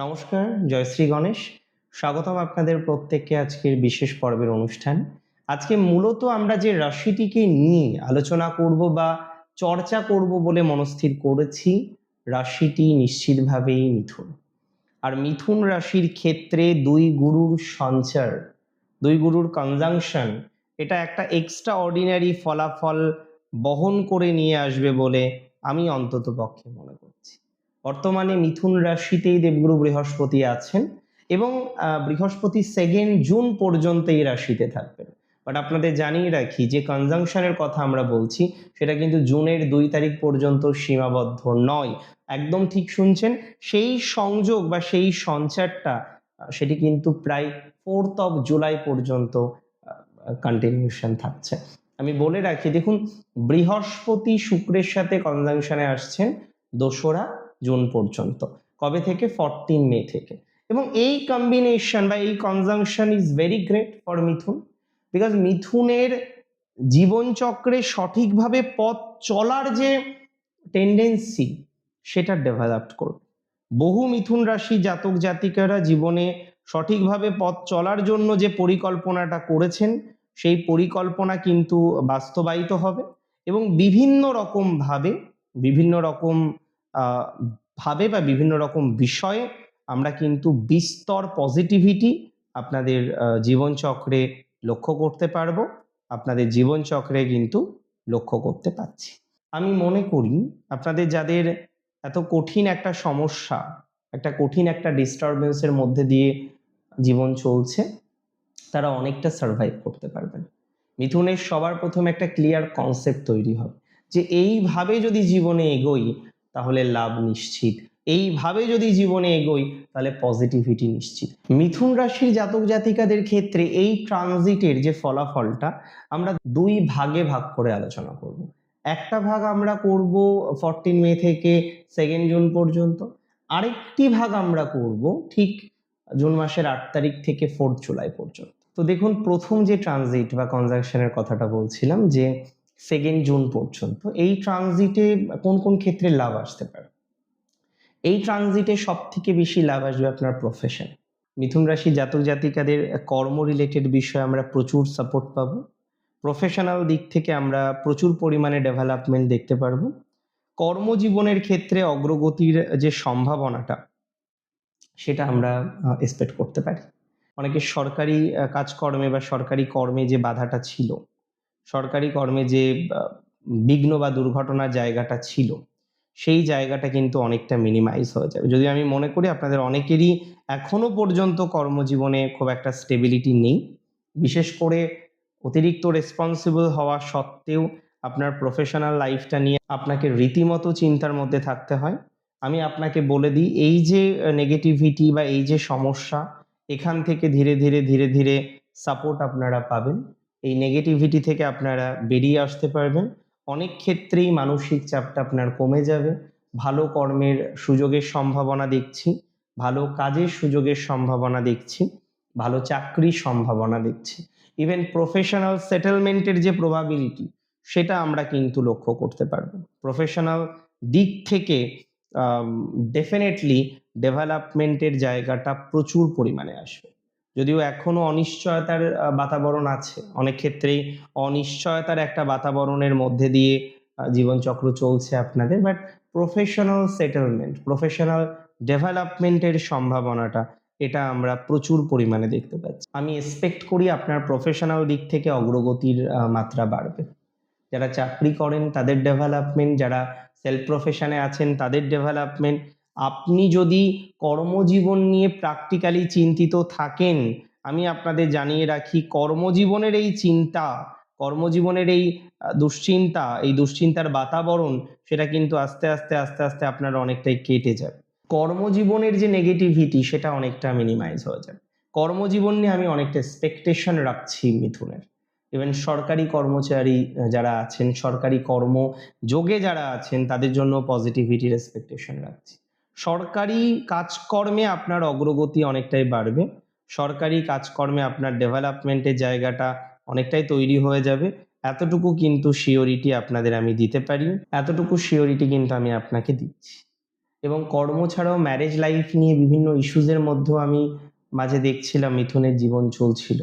নমস্কার, জয়শ্রী গণেশ। স্বাগতম আপনাদের প্রত্যেককে আজকের বিশেষ পর্বের অনুষ্ঠান। আজকে মূলত আমরা যে রাশিটিকে নিয়ে আলোচনা করব বা চর্চা করব বলে মনস্থির করেছি, রাশিটি নিশ্চিতভাবেই মিথুন। আর মিথুন রাশির ক্ষেত্রে দুই গুরুর সঞ্চার, দুই গুরুর কনজাংশন, এটা একটা এক্সট্রা অর্ডিনারি ফলাফল বহন করে নিয়ে আসবে বলে আমি অন্তত পক্ষে মনে করছি। বর্তমানে মিথুন রাশিতেই দেবগুরু বৃহস্পতি আছেন এবং বৃহস্পতি 2 জুন পর্যন্ত এই রাশিতে থাকবেন। বাট আপনাদের জানিয়ে রাখি যে কনজাংশনের কথা আমরা বলছি সেটা কিন্তু জুনের 2 তারিখ পর্যন্ত সীমাবদ্ধ নয়। একদম ঠিক শুনছেন, সেই সংযোগ বা সেই সঞ্চারটা সেটি কিন্তু প্রায় 4th of জুলাই পর্যন্ত কন্টিনিউশন থাকছে। আমি বলে রাখি, দেখুন, বৃহস্পতি শুক্রের সাথে কনজাংশনে আসছেন 2রা জুন পর্যন্ত। কবে থেকে? 14 মে থেকে। এবং এই কম্বিনেশন বা এই conjunction is very great for Mithun, because মিথুনের জীবনচক্রে সঠিকভাবে পথ চলার যে টেন্ডেন্সি সেটা ডেভেলপ করবে। বহু মিথুন রাশি জাতক জাতিকারা জীবনে সঠিকভাবে পথ চলার জন্য যে পরিকল্পনাটা করেছেন সেই পরিকল্পনা কিন্তু বাস্তবায়িত হবে এবং বিভিন্ন রকম বা বিভিন্ন রকম বিষয়ে আমরা কিন্তু বিস্তর পজিটিভিটি আপনাদের জীবনচক্রে লক্ষ্য করতে পারবো, আপনাদের জীবনচক্রে কিন্তু লক্ষ্য করতে পারছি। আমি মনে করি আপনাদের যাদের এত কঠিন একটা সমস্যা, একটা কঠিন একটা ডিস্টারবেন্সের মধ্যে দিয়ে জীবন চলছে, তারা অনেকটা সার্ভাইভ করতে পারবেন। মিথুনের সবার প্রথমে একটা ক্লিয়ার কনসেপ্ট তৈরি হবে যে এইভাবে যদি জীবনে এগোই তাহলে লাভ নিশ্চিত, এইভাবে যদি জীবনে এগোই তাহলে পজিটিভিটি নিশ্চিত। মিথুন রাশির জাতক জাতিকাদের ক্ষেত্রে এই ট্রানজিটের যে ফলাফলটা আমরা দুই ভাগে ভাগ করে আলোচনা করব। একটা ভাগ আমরা করব 14 মে থেকে 2 জুন পর্যন্ত, আরেকটি ভাগ আমরা করব ঠিক জুন মাসের 8 তারিখ থেকে 4 জুলাই পর্যন্ত। তো দেখুন, প্রথম যে ট্রানজিট বা কনজাংশনের কথাটা বলছিলাম যে 2 জুন পর্যন্ত, এই ট্রানজিটে কোন কোন ক্ষেত্রে লাভ আসতে পারে? এই ট্রানজিটে সব থেকে বেশি লাভ আসবে আপনার প্রফেশন। মিথুন রাশি জাতক জাতিকাদের কর্ম রিলেটেড বিষয়ে আমরা প্রচুর সাপোর্ট পাবো। প্রফেশনাল দিক থেকে আমরা প্রচুর পরিমাণে ডেভেলপমেন্ট দেখতে পারবো। কর্মজীবনের ক্ষেত্রে অগ্রগতির যে সম্ভাবনাটা সেটা আমরা এক্সপেক্ট করতে পারি। অনেকে সরকারি কাজকর্মে বা সরকারি কর্মে যে বাধাটা ছিল, সরকারি কর্মে যে বিঘ্ন বা দুর্ঘটনার জায়গাটা ছিল, সেই জায়গাটা কিন্তু অনেকটা মিনিমাইজ হয়ে যাবে। যদিও আমি মনে করি আপনাদের অনেকেরই এখনো পর্যন্ত কর্মজীবনে খুব একটা স্টেবিলিটি নেই, বিশেষ করে অতিরিক্ত রেসপন্সিবল হওয়া সত্ত্বেও আপনার প্রফেশনাল লাইফটা নিয়ে আপনাকে রীতিমতো চিন্তার মধ্যে থাকতে হয়। আমি আপনাকে বলে দিই, এই যে নেগেটিভিটি বা এই যে সমস্যা, এখান থেকে ধীরে ধীরে ধীরে ধীরে সাপোর্ট আপনারা পাবেন। এই নেগেটিভিটি থেকে আপনারা বেরিয়ে আসতে পারবেন। অনেক ক্ষেত্রেই মানসিক চাপটা আপনার কমে যাবে। ভালো কর্মের সুযোগের সম্ভাবনা দেখছি, ভালো কাজের সুযোগের সম্ভাবনা দেখছি, ভালো চাকরির সম্ভাবনা দেখছি। ইভেন প্রফেশনাল সেটেলমেন্টের যে প্রবাবিলিটি সেটা আমরা কিন্তু লক্ষ্য করতে পারবো। প্রফেশনাল দিক থেকে ডেফিনেটলি ডেভেলপমেন্টের জায়গাটা প্রচুর পরিমাণে আসবে। যদিও এখনো অনিশ্চয়তার বাতাবরণ আছে, অনেক ক্ষেত্রেই অনিশ্চয়তার একটা বাতাবরণের মধ্যে দিয়ে জীবনচক্র চলছে আপনাদের, বাট প্রফেশনাল সেটেলমেন্ট, প্রফেশনাল ডেভেলপমেন্টের সম্ভাবনাটা এটা আমরা প্রচুর পরিমাণে দেখতে পাচ্ছি। আমি এক্সপেক্ট করি আপনার প্রফেশনাল দিক থেকে অগ্রগতির মাত্রা বাড়বে। যারা চাকরি করেন তাদের ডেভেলপমেন্ট, যারা সেলফ প্রফেশনে আছেন তাদের ডেভেলপমেন্ট। আপনি যদি কর্মজীবন নিয়ে প্র্যাকটিক্যালি চিন্তিত থাকেন, আমি আপনাদের জানিয়ে রাখি কর্মজীবনের এই চিন্তা, কর্মজীবনের এই দুশ্চিন্তা, এই দুশ্চিন্তার বাতাবরণ সেটা কিন্তু আস্তে আস্তে আস্তে আস্তে আপনার অনেকটাই কেটে যাবে। কর্মজীবনের যে নেগেটিভিটি সেটা অনেকটা মিনিমাইজ হয়ে যাবে। কর্মজীবন নিয়ে আমি অনেকটা এক্সপেকটেশন রাখছি মিথুনের। ইভেন সরকারি কর্মচারী যারা আছেন, সরকারি কর্মযোগে যারা আছেন, তাদের জন্য পজিটিভিটির এক্সপেকটেশন রাখছি। সরকারি কাজকর্মে আপনার অগ্রগতি অনেকটাই বাড়বে, সরকারি কাজকর্মে আপনার ডেভেলপমেন্টের জায়গাটা অনেকটাই তৈরি হয়ে যাবে। এতটুকু কিন্তু শিওরিটি আপনাদের আমি দিতে পারি, এতটুকু শিওরিটি কিন্তু আমি আপনাকে দিচ্ছি। এবং কর্ম ছাড়াও ম্যারেজ লাইফ নিয়ে বিভিন্ন ইস্যুজের মধ্যেও আমি মাঝে দেখছিলাম মিথুনের জীবন চলছিল।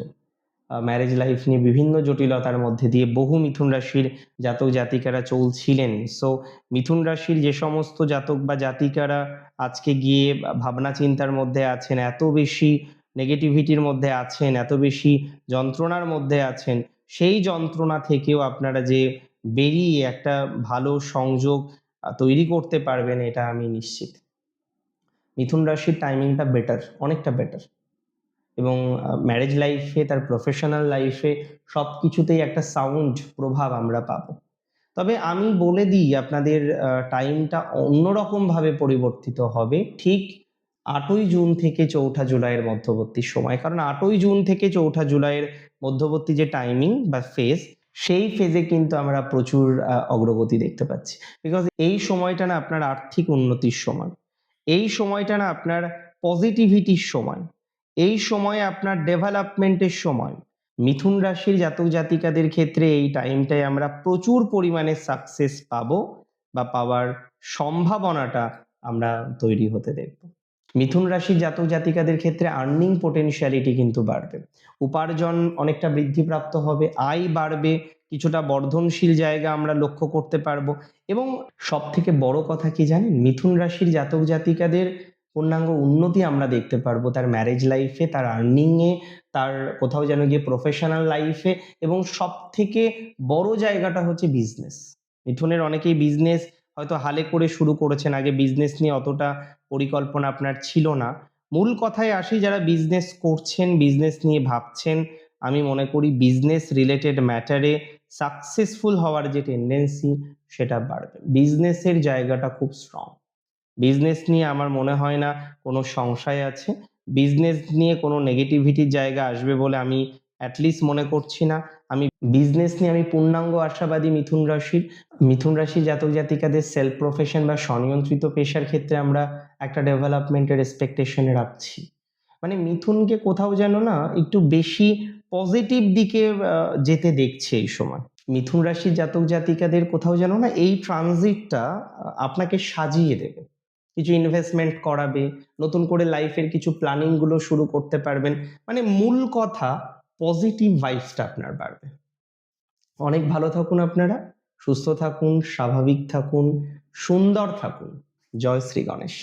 ম্যারেজ লাইফ নিয়ে বিভিন্ন জটিলতার মধ্যে দিয়ে বহু মিথুন রাশির জাতক জাতিকারা চলছিলেন। সো মিথুন রাশির যে সমস্ত জাতক বা জাতিকারা আজকে গিয়ে ভাবনা চিন্তার মধ্যে আছেন, এত বেশি নেগেটিভিটির মধ্যে আছেন, এত বেশি যন্ত্রণার মধ্যে আছেন, সেই যন্ত্রণা থেকেও আপনারা যে বেরিয়ে একটা ভালো সংযোগ তৈরি করতে পারবেন, এটা আমি নিশ্চিত। মিথুন রাশির টাইমিংটা বেটার, অনেকটা বেটার। এবং ম্যারেজ লাইফে, তার প্রফেশনাল লাইফে সবকিছুতেই একটা সাউন্ড প্রভাব আমরা পাবো। তবে আমি বলে দিই আপনাদের টাইমটা অন্যরকমভাবে পরিবর্তিত হবে ঠিক ৮ই জুন থেকে ৪ঠা জুলাইয়ের মধ্যবর্তী সময়। কারণ ৮ই জুন থেকে ৪ঠা জুলাইয়ের মধ্যবর্তী যে টাইমিং বা ফেজ, সেই ফেজে কিন্তু আমরা প্রচুর অগ্রগতি দেখতে পাচ্ছি। বিকজ এই সময়টা না আপনার আর্থিক উন্নতির সময়। এই সময়টা না আপনার পজিটিভিটির সময়। এই সময়ে আপনার ডেভেলপমেন্টের সময়। মিথুন রাশির জাতক জাতিকাদের ক্ষেত্রে এই টাইমটায় আমরা প্রচুর পরিমাণে সাকসেস পাবো বা পাওয়ার সম্ভাবনাটা আমরা তৈরি হতে দেখব। মিথুন রাশির জাতক জাতিকাদের ক্ষেত্রে আর্নিং পোটেনশিয়ালিটি কিন্তু বাড়বে। উপার্জন অনেকটা বৃদ্ধিপ্রাপ্ত হবে, আয় বাড়বে, কিছুটা বর্ধনশীল জায়গা আমরা লক্ষ্য করতে পারবো। এবং সব থেকে বড় কথা কি জানেন, মিথুন রাশির জাতক জাতিকাদের পূর্ণাঙ্গ উন্নতি আমরা দেখতে পারবো তার ম্যারেজ লাইফে, তার আর্নিংয়ে, তার কোথাও যেন গিয়ে প্রফেশনাল লাইফে। এবং সব থেকে বড় জায়গাটা হচ্ছে বিজনেস। মিথুনের অনেকেই বিজনেস হয়তো হালে করে শুরু করেছেন, আগে বিজনেস নিয়ে অতটা পরিকল্পনা আপনার ছিল না। মূল কথায় আসি, যারা বিজনেস করছেন, বিজনেস নিয়ে ভাবছেন, আমি মনে করি বিজনেস রিলেটেড ম্যাটারে সাকসেসফুল হওয়ার যে টেন্ডেন্সি, সেটা বাড়বে। বিজনেসের জায়গাটা খুব স্ট্রং। বিজনেস নিয়ে আমার মনে হয় না কোনো সংশয় আছে। বিজনেস নিয়ে কোনো নেগেটিভিটির জায়গা আসবে বলে আমি অ্যাটলিস্ট মনে করছি না। আমি বিজনেস নিয়ে আমি পূর্ণাঙ্গ আশাবাদী মিথুন রাশির। মিথুন রাশির জাতক জাতিকাদের সেলফ প্রফেশন বা স্বনিয়ন্ত্রিত পেশার ক্ষেত্রে আমরা একটা ডেভেলপমেন্টের এক্সপেকটেশনে রাখছি। মানে মিথুনকে কোথাও যেন না একটু বেশি পজিটিভ দিকে যেতে দেখছি এই সময়। মিথুন রাশির জাতক জাতিকাদের কোথাও যেন না এই ট্রানজিটটা আপনাকে সাজিয়ে দেবে। কিছু ইনভেস্টমেন্ট করাবে, নতুন করে লাইফের কিছু প্ল্যানিং গুলো শুরু করতে পারবেন। মানে মূল কথা, পজিটিভ ভাইবসটা আপনার বাড়বে। অনেক ভালো থাকুন আপনারা, সুস্থ থাকুন, স্বাভাবিক থাকুন, সুন্দর থাকুন। জয় শ্রী গণেশ।